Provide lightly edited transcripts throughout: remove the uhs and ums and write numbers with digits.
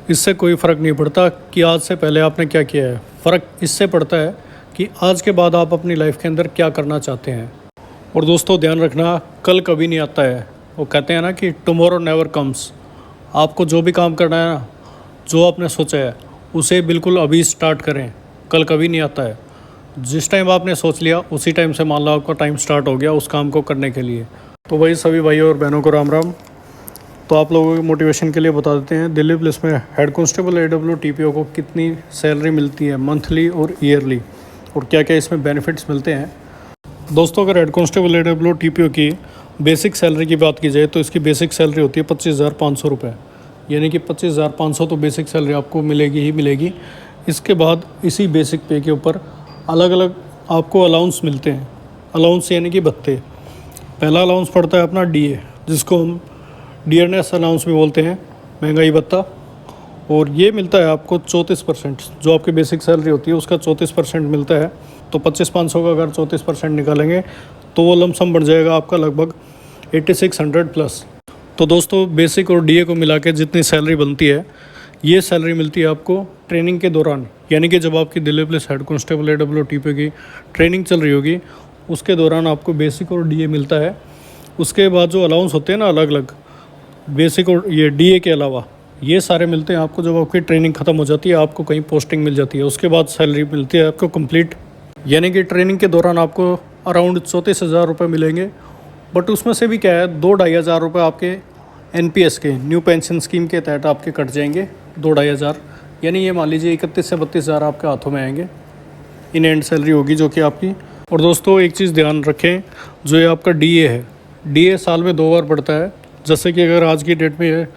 इससे कोई फ़र्क नहीं पड़ता कि आज से पहले आपने क्या किया है। फ़र्क इससे पड़ता है कि आज के बाद आप अपनी लाइफ के अंदर क्या करना चाहते हैं। और दोस्तों ध्यान रखना, कल कभी नहीं आता है। वो कहते हैं ना कि टुमारो नेवर कम्स। आपको जो भी काम करना है ना, जो आपने सोचा है उसे बिल्कुल अभी स्टार्ट करें। कल कभी नहीं आता है। जिस टाइम आपने सोच लिया उसी टाइम से मान लो आपका टाइम स्टार्ट हो गया उस काम को करने के लिए। तो वही सभी भाइयों और बहनों को राम राम। तो आप लोगों के मोटिवेशन के लिए बता देते हैं, दिल्ली पुलिस में हेड कांस्टेबल AW TPO को कितनी सैलरी मिलती है मंथली और ईयरली, और क्या क्या इसमें बेनिफिट्स मिलते हैं। दोस्तों अगर हेड कांस्टेबल AW TPO की बेसिक सैलरी की बात की जाए तो इसकी बेसिक सैलरी होती है 25,500 रुपये। यानी कि 25,500 तो बेसिक सैलरी आपको मिलेगी ही मिलेगी। इसके बाद इसी बेसिक पे के ऊपर अलग अलग आपको अलाउंस मिलते हैं। अलाउंस यानी कि भत्ते। पहला अलाउंस पड़ता है अपना DA, जिसको हम डियरनेस अलाउंस भी बोलते हैं, महंगाई भत्ता। और ये मिलता है आपको 34%। जो आपकी बेसिक सैलरी होती है उसका 34% मिलता है। तो 25,500 का अगर 34% निकालेंगे तो वो लमसम बढ़ जाएगा आपका लगभग 8600 प्लस। तो दोस्तों बेसिक और DA को मिला के जितनी सैलरी बनती है, ये सैलरी मिलती है आपको ट्रेनिंग के दौरान। यानी कि जब आपकी Delhi police head constable AW TPO की ट्रेनिंग चल रही होगी उसके दौरान आपको बेसिक और DA मिलता है। उसके बाद जो अलाउंस होते हैं ना अलग अलग, बेसिक और ये DA के अलावा ये सारे मिलते हैं आपको जब आपकी ट्रेनिंग ख़त्म हो जाती है, आपको कहीं पोस्टिंग मिल जाती है। उसके बाद सैलरी मिलती है आपको कंप्लीट। यानी कि ट्रेनिंग के दौरान आपको अराउंड 34,000 रुपये मिलेंगे। बट उसमें से भी क्या है, 2-2,500 रुपये आपके NPS के न्यू पेंशन स्कीम के तहत आपके कट जाएंगे। 2-2,500 यानी ये मान लीजिए 31 से 32,000 आपके हाथों में आएंगे। इन एंड सैलरी होगी जो कि आपकी। और दोस्तों एक चीज़ ध्यान रखें, जो ये आपका DA है, DA साल में 2 बार बढ़ता है। जैसे कि अगर आज की डेट में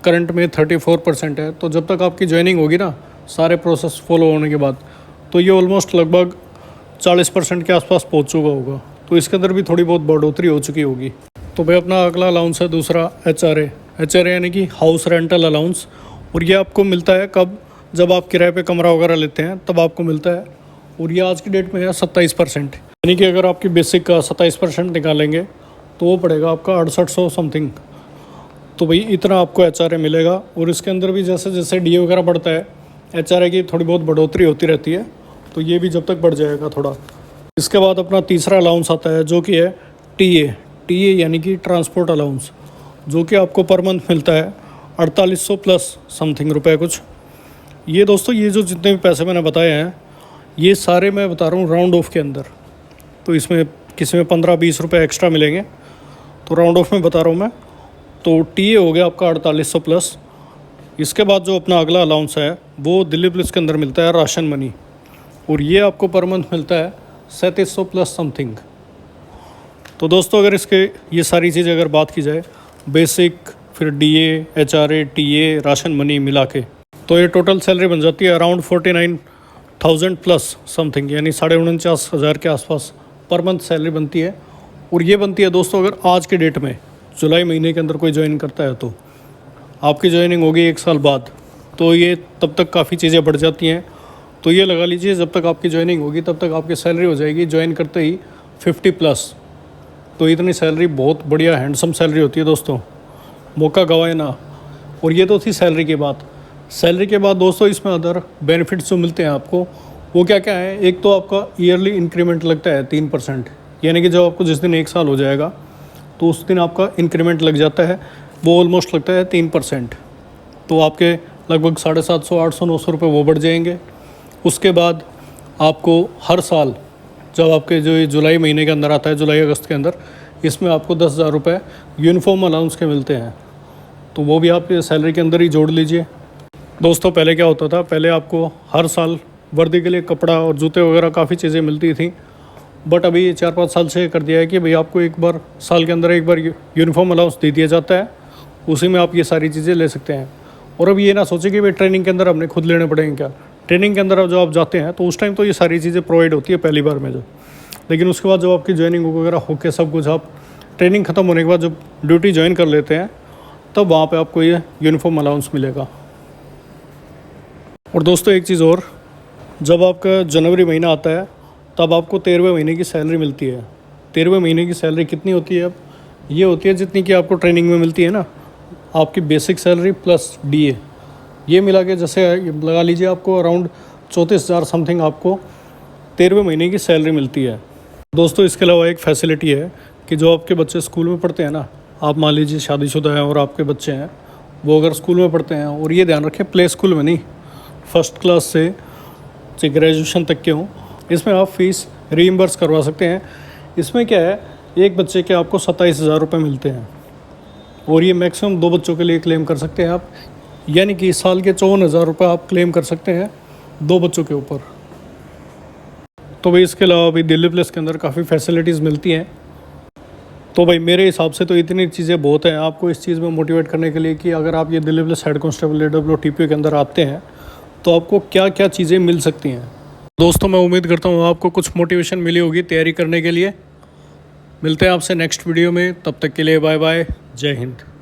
करंट में 34% है, तो जब तक आपकी ज्वाइनिंग होगी ना सारे प्रोसेस फॉलो होने के बाद, तो ये ऑलमोस्ट लगभग 40% के आसपास पहुंच चुका होगा। तो इसके अंदर भी थोड़ी बहुत बढ़ोतरी हो चुकी होगी। तो भाई अपना अगला अलाउंस है दूसरा HRA यानी कि हाउस रेंटल अलाउंस। और ये आपको मिलता है कब, जब आप किराए पे कमरा वगैरह लेते हैं तब आपको मिलता है। और ये आज की डेट में है 27%। यानी कि अगर आपकी बेसिक का 27% निकालेंगे तो वो पड़ेगा आपका 6800 समथिंग। तो भाई इतना आपको HRA मिलेगा। और इसके अंदर भी जैसे जैसे DA वगैरह बढ़ता है HRA की थोड़ी बहुत बढ़ोतरी होती रहती है। तो ये भी जब तक बढ़ जाएगा थोड़ा। इसके बाद अपना तीसरा अलाउंस आता है जो कि है TA यानी कि ट्रांसपोर्ट अलाउंस, जो कि आपको पर मंथ मिलता है 4800 प्लस समथिंग रुपये कुछ। ये दोस्तों ये जो जितने भी पैसे मैंने बताए हैं ये सारे मैं बता रहा हूँ राउंड ऑफ के अंदर। तो इसमें किसी में 15-20 रुपये एक्स्ट्रा मिलेंगे, तो राउंड ऑफ में बता रहा हूँ मैं। तो TA हो गया आपका 4800 प्लस। इसके बाद जो अपना अगला अलाउंस है वो दिल्ली पुलिस के अंदर मिलता है राशन मनी। और ये आपको पर मंथ मिलता है 3700 प्लस समथिंग। तो दोस्तों अगर इसके ये सारी चीज़ें अगर बात की जाए, बेसिक फिर DA HRA TA ration money मिला के, तो ये टोटल सैलरी बन जाती है अराउंड 49,000 प्लस समथिंग। यानी 49,500 के आसपास पर मंथ सैलरी बनती है। और ये बनती है दोस्तों अगर आज के डेट में जुलाई महीने के अंदर कोई ज्वाइन करता है, तो आपकी ज्वाइनिंग होगी 1 साल बाद, तो ये तब तक काफ़ी चीज़ें बढ़ जाती हैं। तो ये लगा लीजिए जब तक आपकी ज्वाइनिंग होगी तब तक आपकी सैलरी हो जाएगी ज्वाइन करते ही 50 प्लस। तो इतनी सैलरी बहुत बढ़िया हैंडसम सैलरी होती है दोस्तों, मौका गंवाए ना। और ये तो थी सैलरी की बात। सैलरी के बाद दोस्तों इसमें अदर बेनिफिट्स जो मिलते हैं आपको वो क्या क्या है। एक तो आपका ईयरली इंक्रीमेंट लगता है 3%। यानी कि जब आपको जिस दिन 1 साल हो जाएगा तो उस दिन आपका इंक्रीमेंट लग जाता है, वो ऑलमोस्ट लगता है 3%। तो आपके लगभग 750, 800, 900 रुपये वो बढ़ जाएंगे। उसके बाद आपको हर साल जब आपके जो ये जुलाई महीने के अंदर आता है, जुलाई अगस्त के अंदर, इसमें आपको 10,000 रुपये यूनिफॉर्म अलाउंस के मिलते हैं। तो वो भी आप सैलरी के अंदर ही जोड़ लीजिए। दोस्तों पहले क्या होता था, पहले आपको हर साल वर्दी के लिए कपड़ा और जूते वगैरह काफ़ी चीज़ें मिलती थी। बट अभी 4-5 साल से कर दिया है कि भाई आपको एक बार साल के अंदर एक बार यूनिफॉर्म अलाउंस दे दिया जाता है, उसी में आप ये सारी चीज़ें ले सकते हैं। और अब ये ना सोचें कि भाई ट्रेनिंग के अंदर हमने खुद लेने पड़ेंगे क्या। ट्रेनिंग के अंदर जब आप जाते हैं तो उस टाइम तो ये सारी चीज़ें प्रोवाइड होती है पहली बार में जब, लेकिन उसके बाद जब आपकी ज्वाइनिंग वगैरह होकर सब कुछ आप ट्रेनिंग ख़त्म होने के बाद जब ड्यूटी ज्वाइन कर लेते हैं तब वहाँ पे आपको ये यूनिफॉर्म अलाउंस मिलेगा। और दोस्तों एक चीज़ और, जब आपका जनवरी महीना आता है तब आपको 13वें महीने की सैलरी मिलती है। 13वें महीने की सैलरी कितनी होती है, अब ये होती है जितनी कि आपको ट्रेनिंग में मिलती है ना, आपकी बेसिक सैलरी प्लस DA। ये मिला के जैसे लगा लीजिए आपको अराउंड 34,000 समथिंग आपको 13वें महीने की सैलरी मिलती है। दोस्तों इसके अलावा एक फैसिलिटी है कि जो आपके बच्चे स्कूल में पढ़ते हैं ना, आप मान लीजिए शादीशुदा हैं और आपके बच्चे हैं, वो अगर स्कूल में पढ़ते हैं, और ये ध्यान रखें प्ले स्कूल में नहीं, फर्स्ट क्लास से ग्रेजुएशन तक के हों, इसमें आप फ़ीस रीइम्बर्स करवा सकते हैं। इसमें क्या है, एक बच्चे के आपको 27,000 रुपये मिलते हैं और ये मैक्सिमम 2 बच्चों के लिए क्लेम कर सकते हैं आप, यानी कि इस साल के 54,000 रुपये आप क्लेम कर सकते हैं 2 बच्चों के ऊपर। तो भाई इसके अलावा भी दिल्ली प्लस के अंदर काफ़ी फैसिलिटीज़ मिलती हैं। तो भाई मेरे हिसाब से तो इतनी चीज़ें बहुत हैं आपको इस चीज़ में मोटिवेट करने के लिए कि अगर आप ये Delhi plus head constable AWTP के अंदर आते हैं तो आपको क्या क्या चीज़ें मिल सकती हैं। दोस्तों मैं उम्मीद करता हूँ आपको कुछ मोटिवेशन मिली होगी तैयारी करने के लिए। मिलते हैं आपसे नेक्स्ट वीडियो में, तब तक के लिए बाय बाय, जय हिंद।